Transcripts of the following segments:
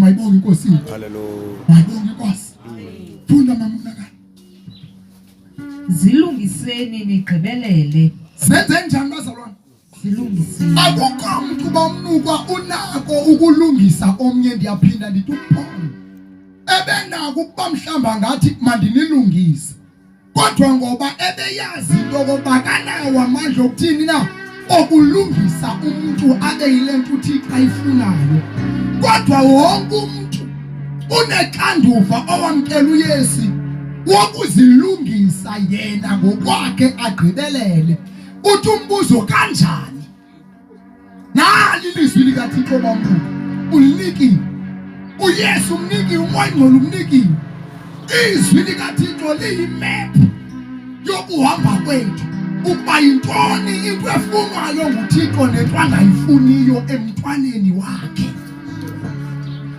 Mayibonga inkosi. Hallelujah. Mayibonga inkosi. Funda mamuna. Zilungiseni nigqibelele. Senze njani bazalwane? Zilungiseni. Akukho umuntu bomnuka unako ukulungisa omnye ndiyaphinda ndithi uPaul. Ebenako ukuba mhlamba ngathi mandinilungise. Kodwa ngoba ebeyazi into okokuba kanawo amandla okuthini na okulungisa umuntu abe yile nto uThixo ayifunayo. Kodwa wonke umuntu unexanduva owamkela uYesu wokuzilungisa yena ngokwakhe agqibelele. Uthi umbuzo kanjani? Nali ilizwi likaThixo bambuka ulinikile. uYesu umniki umoya ngcwele umniki. Izwi likaThixo liyimap yokuhamba kwethu. Ukuba yintoni into efunwayo nguThixo nento angayifuniyo emntwaneni wakhe.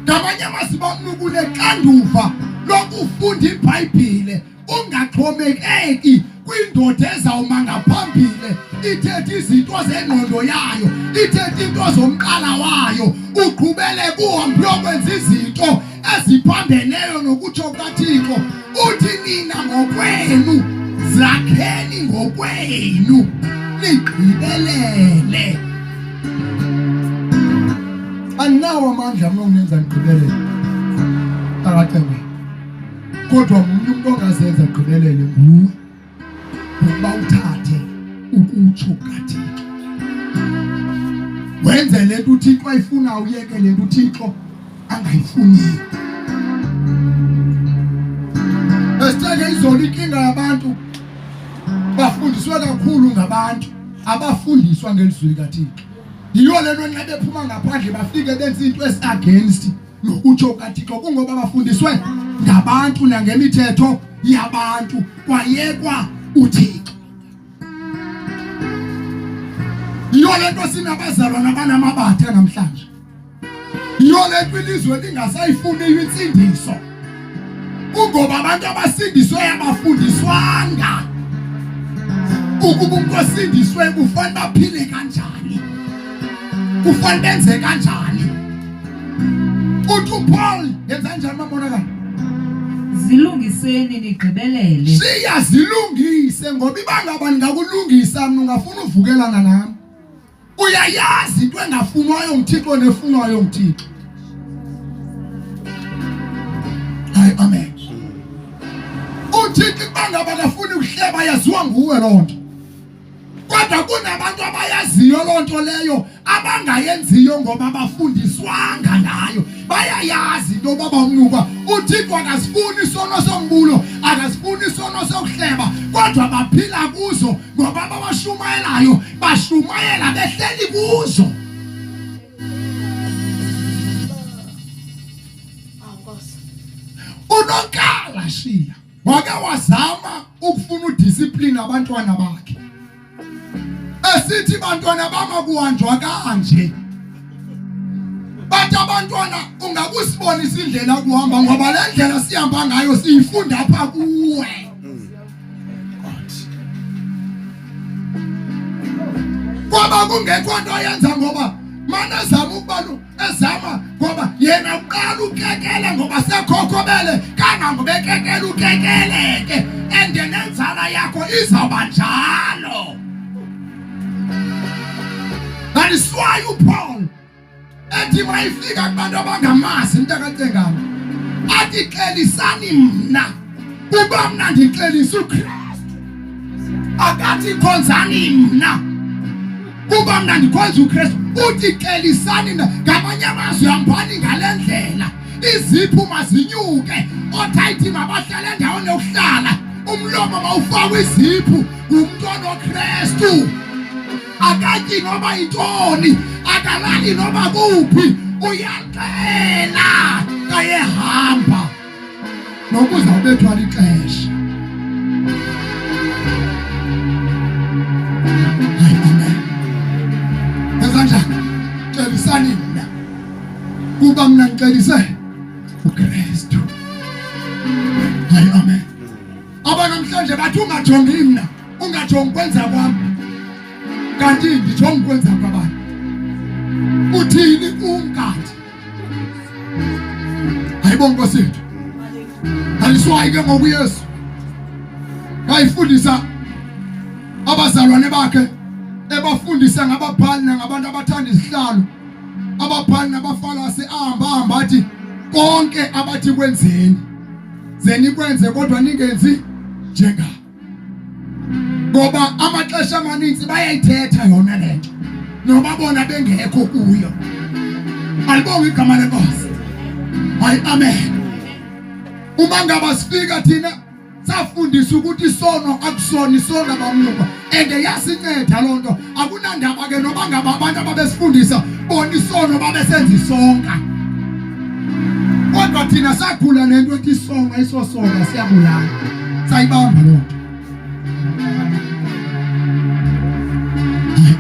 Ngamanye amazwi bamnuka unexanduva lokufunda iBhayibhile ungaxhomekeki kwindoda ezawuma ngaphambili ithethe izinto zengqondo yayo, ithethe into zomqala wayo, uqhubele kuhambe uyokwenza izinto eziphambeneyo nokutsho kukaThixo. Uthi nina ngokwenu, Zakheni ngokwenu, nigqibelele. Anawo amandla mnongenza nigqibelele. Akathemba. Kodwa umuntu ongazenza gqibelele nguwe. Ukuba uthathe ukutsho kaThixo. Wenze lento uThixo ayifuna uyeke lento uThixo angayifuniyo. Esithathe izolo inkinga yabantu bafundiswa kakhulu ngabantu abafundiswa ngelizwi likaThixo. Yiyo lento nxa bephuma ngaphandle bafike benza into esi-against nokutsho kaThixo kungoba bafundiswe ngabantu nangemithetho yabantu kwayekwa uThixo. Yiyo lento sinabazalwana abanamabathe namhlanje. Yiyo lento ilizwe lingasayifuniyo insindiso. Kungoba abantu abasindiswe abafundiswanga ukuba umuntu osindiswe kufanele baphile kanjani, kufanele benze kanjani. Uthi uPaul yenza njani mabonakala? Zilungiseni nigqibelele. Siyazilungise ngoba ibangaba ngakulungisa mina ungafuna uvukelana nami. Uyayazi into engafunwayo ngithixo nefunwayo ngithixo. Hayi amen. Uthixo ibangaba ngafuni ukuhleba yaziwa nguwe lonto. Kodwa kunabantu abayaziyo lonto leyo abangayenziyo ngoba bafundiswanga ngayo. Bayayazi into baba umnuka uThixo akasifuni isono sombulo, akasifuni isono sokuhleba, kodwa baphila kuzo ngoba abashumayelayo bashumayela behleli kuzo. Unonkala shiya wake wazama ukufuna udiscipline abantwana bakhe. Esithi bantwana bama kuhanjwa kanje. Bathi abantwana ungakusibonisa indlela kuhamba ngoba le ndlela sihamba ngayo siyifunda apha kuwe. Ngoba kungekho nto yenza ngoba mana zama ukubalu ezama ngoba yena uqala ukekele ngoba sekhokobele kangangobekekela ukekeleke endenenzala yakho izawuba njalo. That is why uPaul ethi mayifika kubantu abangamazi into akaCengana athi xelisani mna kuba mna ndixelisa uKristu, akathi khonzani mna kuba mna ndikhonza uKristu. Uthi xelisani mna ngamanye amazwi hambani ngale ndlela, iziphu mazinyuke, othayithi mabahlale endaweni yokuhlala, umlomo mawufakwe iziphu ngumuntu onoKristu. Akati noba intoni, akalali noba kuphi, uyaqela kayehamba nokuza ubethwa lixesha. Hayi amen. Ezanjani xelisani mna kuba mna ngixelise uKristu. Hayi amen. Abanamhlanje bathi ungajongi mna, ungajongi kwenza kwami, kanti ndijonga kwenza kwabantu. Uthini ungathi? Ayibonga Nkosi yethu. Aliswayi ke ngokuyesu. Ayifundisa abazalwane bakhe ebafundisa ngababhali nangabantu abathanda izihlalo. Ababhali nabafalasi ahamba athi konke abathi kwenzeni. Zeni kwenze kodwa ningenzi njenga. Ngoba amaxesha amaninzi bayayithetha yona lento. Noba bona bengekho kuyo. Alibonga igama lenkosi. Hayi amen. Uma ngaba sifika thina safundisa ukuthi isono akusona isono abamuka ende yasinceda lonto akunandaba ke noba ngaba abantu ababesifundisa bona isono babesenza isonka. Kodwa thina sakhula nento ethi isonga isosonga siyabulala. Sayibamba lonto.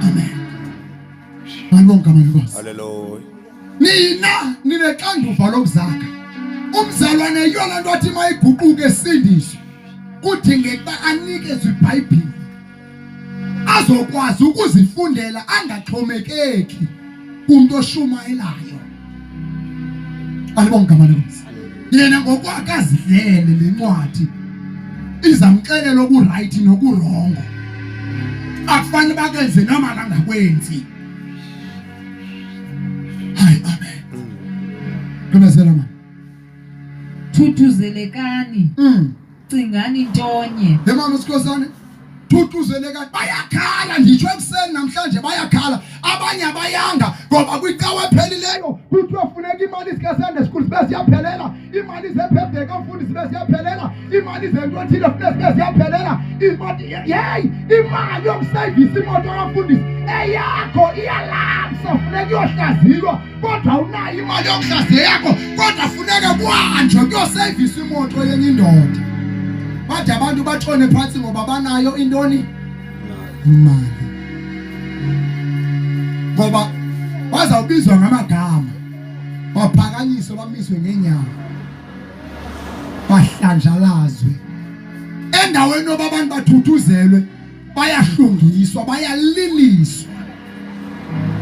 Amen. Alibonga igama lenkosi. Hallelujah. Nina ninexanduva lokuzakha. Umzalwane yona nto athi mayiguquke esindiswe. Kudingeka ba anikezwe iBhayibheli. Azokwazi ukuzifundela angaxhomekeki kumuntu oshumayelayo. Alibonga igama lenkosi. Yena ngokwakazidlele lencwadi izamxelela okuright nokurongo. Akufanele bakenze noma kangakwenzi. Hayi amen. Ngibezela mama. Thuthuzelekani. Cingani ntonye. Mama Sikhosana. Thuthuzelekani bayakhala nditsho ekuseni namhlanje bayakhala. Abanye abayanga ngoba kwicawa ephelileyo kuthiwa kufuneka imali zikaSunday school sibe ziyaphelela. Imali zebirthday kamfundi sibe ziyaphelela. Imali zento ethile funeka sibe ziyaphelela. Imali yokusayivisa imoto kamfundisi eyakho iyalapsa funeka iyohlaziywa. Kodwa unayo imali yokuhlaziya yakho kodwa funeka kuhanjwe kuyosayivisa imoto yenye indoda. Bathi abantu batshone phansi ngoba banayo intoni? Imali. Ngoba bazawubizwa ngamagama. Baphakanyiswe bamiswe ngenyawo. Bahlanjalazwe. Endaweni yoba abantu bathuthuzelwe bayahlungiswa bayaliliswa.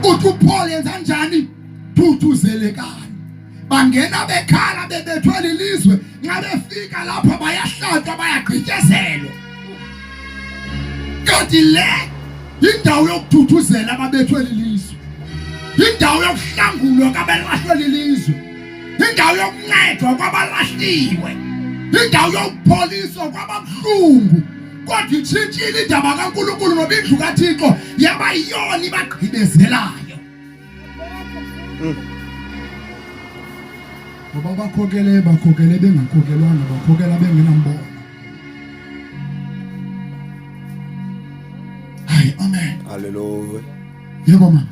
Uthi uPaul yenza kanjani? Thuthuzelekani. Bangena bekhala bebethwele ilizwe nxa befika lapha bayahlatshwa bayagqityezelwa. Kanti le indawo yokuthuthuzela ababethwele ilizwe. Indawo yokuhlangulwa kwabalahlwe ilizwe. Indawo yokuncedwa kwabalahliwe. Indawo yokupholiswa kwababuhlungu. Kodwa itshintshile indaba kaNkulunkulu ngoba indlu kaThixo yaba yiyona ibagqibezelayo. Ngoba bakhokele bengakhokelwanga bakhokela bengenambono. Hayi amen. Hallelujah. Yebo mama.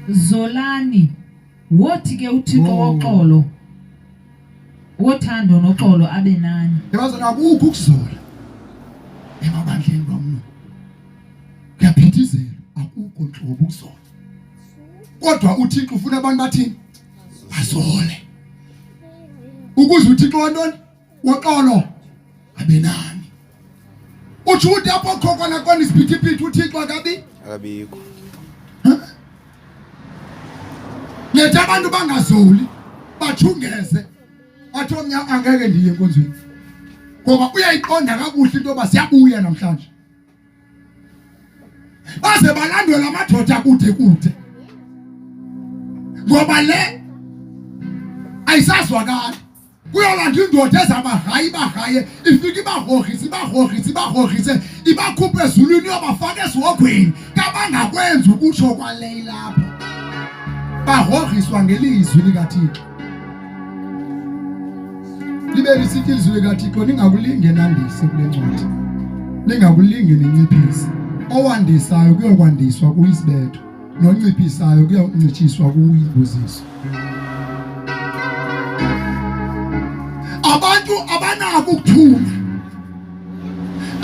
Zolani. Wothi ke uThixo woxolo. Wothando noxolo abe nani. Yabazana akukho ukuzola. Emabandleni kwamna. Kuyaphithizela akukho nhlobo ukuzola. Kodwa uThixo ufuna abantu bathini? Bazole. Ukuze uThixo wantoni? Woxolo abe nani. Uthi uthi apho khokho nakona isiphithiphithi uThixo akabikho. Lethe abantu bangazoli bathungeze athi omnya angeke ndiye enkonzweni. Ngoba uyayiqonda kakuhle into yoba siyabuya namhlanje. Baze balandwe lamadoda kude. Ngoba le ayisazwakala. Kuyolanda indoda ezabahaye ifika ibahohise ibakhuphe ezulwini yobafaka esihogweni kabangakwenza ukutsho kwale lapho. Bahohiswa ngelizwi likaThixo. Libe lisithi ilizwi likaThixo lingakulinge nandise kule ncwadi. Lingakulinge nenciphisi. Owandisayo kuyokwandiswa kuyisibetho. Nonciphisayo kuyoncitshiswa kuyibuziswa. Abantu abanako ukuthula.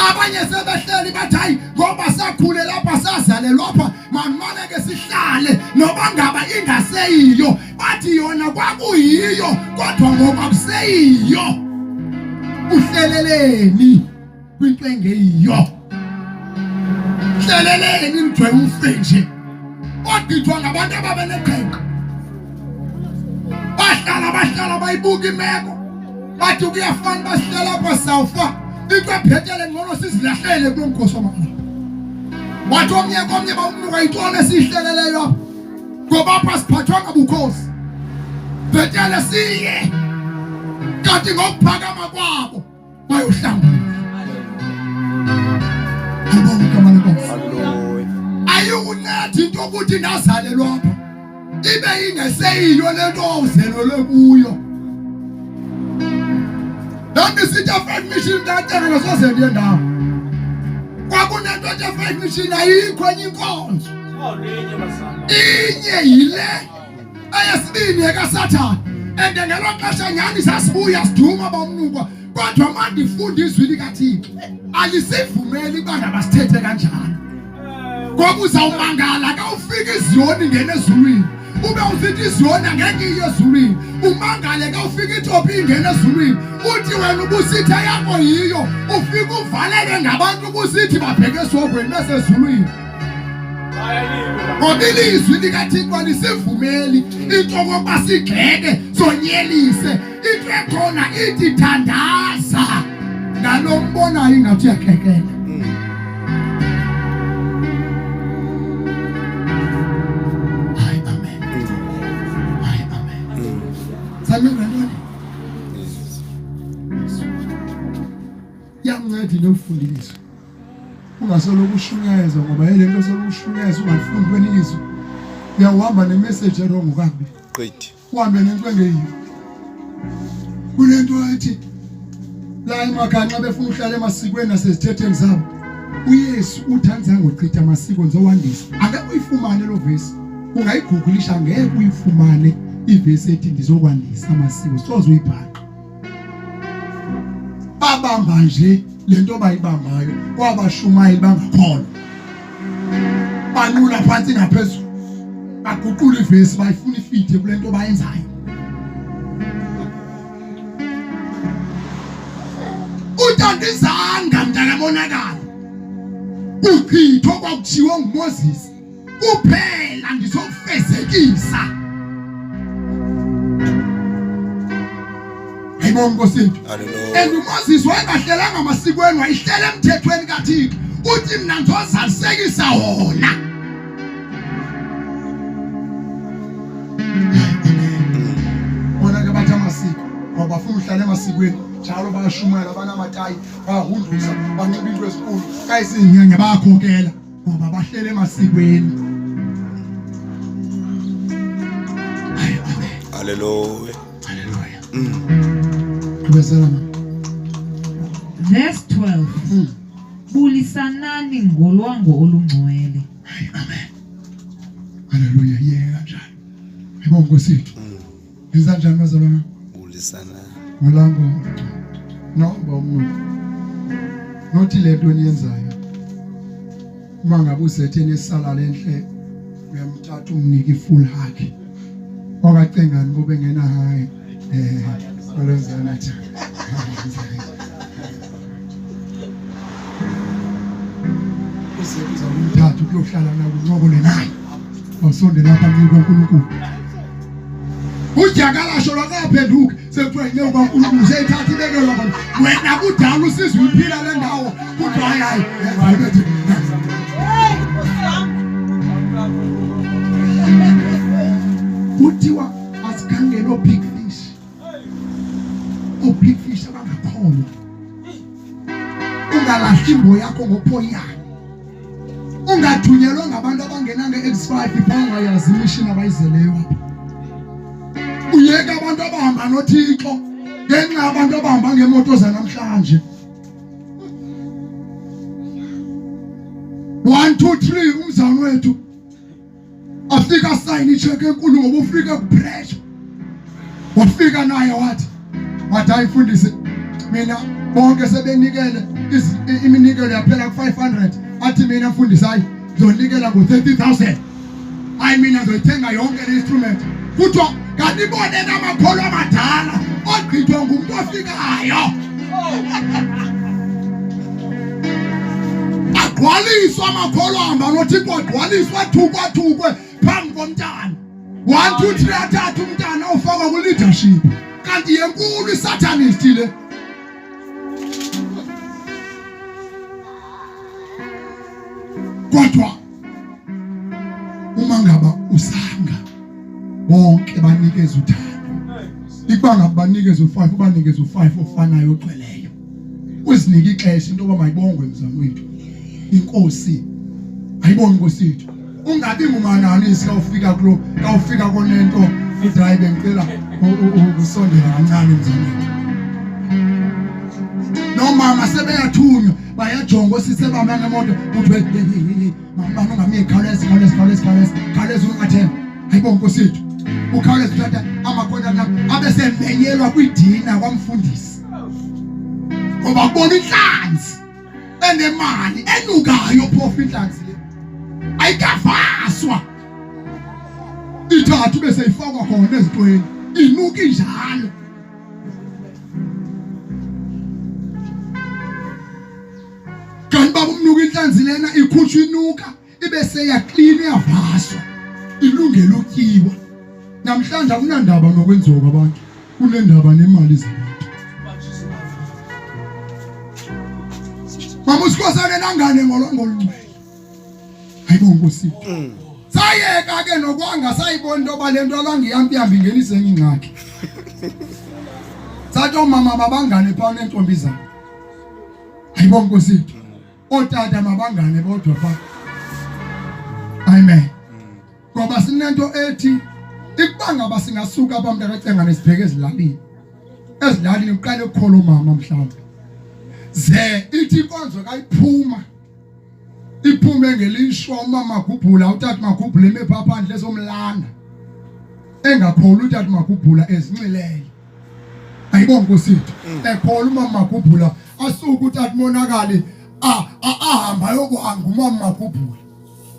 Abanye sebehleli bathi hayi ngoba sakhule lapha sazale lapha manike sihlale noba ngaba ingaseyiyo bathi yona kwakuyiyo kodwa ngoba kuseyiyo uhleleleni kwinto engeyiyo. Hleleleni nje umfenje odithwa ngabantu ababeneqhenqa bahlala bahlala bayibuka imeko bathi kuyafana basihlala lapha sawufa ikwaphetele ngcono sizilahlele kulomkhosi wamaqaba wathi omnye bawunuka intwana esihleleleyo ngoba apha siphathwanga bukhosi bhetele siye kanti ngokuphakama kwabo bayohlangana. Ayikunathi into ukuthi nazalelwa apha ibe ingeseyiyo lento ozelwe kuyo. Don't sit up five mission that time and so said now. Kwakunento nje five mission ayikho enye inkonzo. Inye yile ayasibini ekaSathane and ngelo xesha nyani sasibuya siduma bomnuka kodwa manje ifunda izwi likaThixo alisivumeli banga basithethe kanjalo. Ngoba uzawumangala ka ufika iZiyoni ngene ezulwini ube usithi iZiyoni angeke iye ezulwini umangale ka ufika iTopi ingene ezulwini uthi wena ubusithe yakho yiyo ufika uvalele ngabantu ubusithi babheke esogweni bese ezulwini. Ngoba ilizwi likaThixo lisivumeli into kokuba sigxeke sonyelise into ekhona ithi thandaza ngalo mbonayo ingathi uyagxekela. Yancedi nofundiswa ungasoloku ushunyezwa ngoba yilento sokushunyezwa ungafundi kwenilizwe uyahamba nemessage erongo kabi Great. uhambe nento engeyiyo kunento ethi la emakhaya befuna uhlala emasikweni nasezithetheni zabo uYesu uthanza ngochitha amasiko nzowandisa ake uyifumane lo verse ungayigugulisha ngeke uyifumane ivesi ethi ndizokwandisa amasiko soze uyibhaqe babamba nje lento bayibambayo kwabashumayeli bangakholwa banqula phansi ngaphezulu baguqula ivesi bayifuna ifithe kulento bayenzayo. Utandizanga mntakabonakala uchitho kwakuthiwa nguMoses kuphela ngizokufezekisa. And uMoses wayengahlelanga amasikweni wayihlela emthethweni kaThixo uthi mina ngizozalisekisa wona. Bona ke bathi amasiko ngoba bafuna uhlala emasikweni njalo bayashumayela abanamatayi bayahundluza banika into ezinkulu kayizinyanya bayakhokela ngoba bahlele emasikweni. Hallelujah. Verse 12. Bulisanani ngolwango olungcwele. Amen. Hallelujah. Yeah, kanjani. Yebo nkosithu. Izanjani bazalwane? Bulisana. Ngolango. No, bomu. Nothi lento eniyenzayo. Uma ngabe usethene isala lenhle uyamthatha umnike ifull hug. Okacengani kube ngena hayi. Olenzana nje. Usebenza umthathu kuyohlala nawo unqobole naye. Awusonde lapha kuNkulunkulu. Ujakalasho lwakaphenduka sekuthiwa yinye kwaNkulunkulu seyithatha ibeke lokho. Wena kudala usizwe uphila le ndawo kuthiwa hayi. Kuthiwa asikhangele big fish. Big fish abangakholwa. Ungalahli imbo yakho ngophoyana. Ungathunyelwa ngabantu abangenanga X5 ibanga yazi mission abayizeleyo apha. Uyeka abantu abahamba noThixo ngenxa abantu abahamba ngemoto zanamhlanje. 1 2 3 umzana wethu afika sign icheck enkulu ngoba ufika kupressure. Wafika naye wathi ayifundise mina bonke sebenikele iminikelo yaphela ku 500 athi mina mfundisi hayi ngizonikela ngo 30,000 hayi mina ngizoyithenga yonke le instrument kuthiwa kanibone namakholo amadala ogqithwe ngumuntu ofikayo agqwaliswa amakholo amba noThixo agqwaliswa thukwe phambi komntana 1 2 3 athatha umntana ofaka ku leadership kanti yenkulu isatanist le. Kodwa uma ngaba usanga bonke banikeza uthando, ikubanga banikeza u5 ubanikeza u5 ofanayo ogcweleyo, uzinike ixesha into oba mayibongwe mzamo wethu inkosi. Ayibonge inkosi yethu, ungabi ngumananisi kawufika kulo kawufika konento idrive ngicela ukusondela kancane mzamo wethu. Nomama sebeyathunywa bayajonga osise bama ngemoto uthi mama ungamie khawuleza ungathemba. Ayibonge inkosi yethu, ukhawuleza uthatha amakhona nami abesemenyelwa kwidina kwamfundisi ngoba kubona inhlanzi enemali enukayo phofu inhlanzi le ayikavaswa ithathu bese ifakwa khona ezintweni inuka injalo. Kanti baba umnuka inhlanzi lena ikhutshwa inuka ibese yaclean yavaswa ilungele ukutyiwa. Namhlanje akunandaba nokwenziwa kwabantu, kunendaba nemali zabantu. Mama usikhosane nangane ngolongolungcwele. Ayibonge inkosi. Sayeka ke nokwanga sayibona into balento langiyampi ngenise enye ingxaki. Sathi omama babangane phana entombi zabo. Ayibonge inkosi. Otata mabangane bodwa pha. Amen. Ngoba sinento ethi ikubanga basingasuka abantu akacenga nesibheke ezilalini. Ezilalini uqale ukukhola umama mhlawumbe. Ze ithi inkonzo kayiphuma. Iphume ngelishwa umama magubhula utata magubhula emepaphandle ezomlanda. Engakhola utata magubhula ezincileyo. Ayibonge inkosi yethu. Ekhola umama magubhula asuka utata monakale ahamba yokuhanga umama magubhula.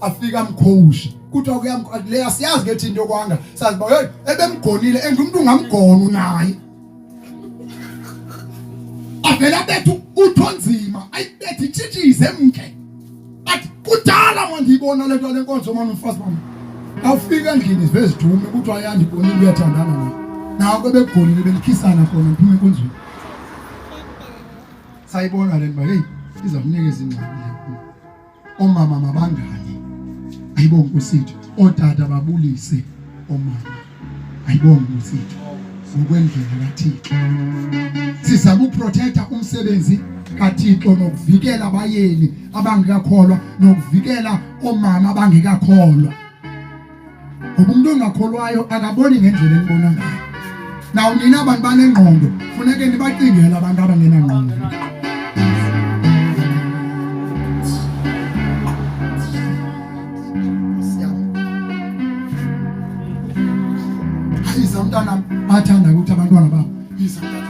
Afika mkhosha kuthiwa kuyamkhole asiyazi ngethi into yokwanga sazi ba hey ebemgonile engumuntu ungamgona naye avela bethu uthonzima ayibethi tshitshise mke athi kudala manje ibona lento lenkonzo manje umfazi mama awufika endlini sivezithume kuthiwa yandibonile uyathandana naye nawo bebegonile belikhisana khona mphume enkonzweni sayibona lento hey izamnikeza ingxaki omama mabangane. Ayibonge inkosi yethu, otata babulise omama. Ayibonge inkosi yethu ngokwendlela kaThixo. Sizama ukuprotecta umsebenzi kaThixo nokuvikela abayeni abangekakholwa nokuvikela omama abangekakholwa. Ngoba umuntu ongakholwayo akaboni ngendlela enibona ngayo. Naw nina abantu banengqondo funeke nibacingele abantu abangenangqondo. Umntana athanda ukuthi abantwana babo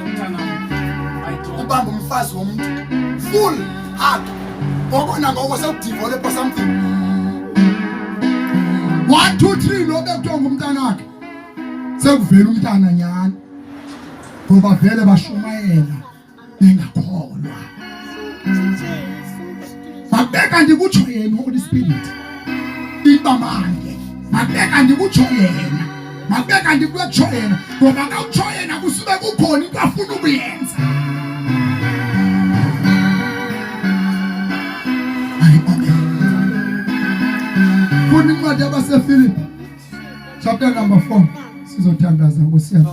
umntana ubamba umfazi womuntu full hard okona ngoko sekudevelop something 1 2 3 lo bekuthenga umntana wakhe sekuvela umntana nyana ngoba vele bashumayela bengakholwa. Makubeka ndikutsho yena Holy Spirit ibamanje makubeka ndikutsho yena makubeka ndikutsho yena ngoba kawutsho yena kusube kukhona into afuna ukuyenza. Funa incwadi yabaseFilipi chapter number 4 sizothandaza ngosiyami.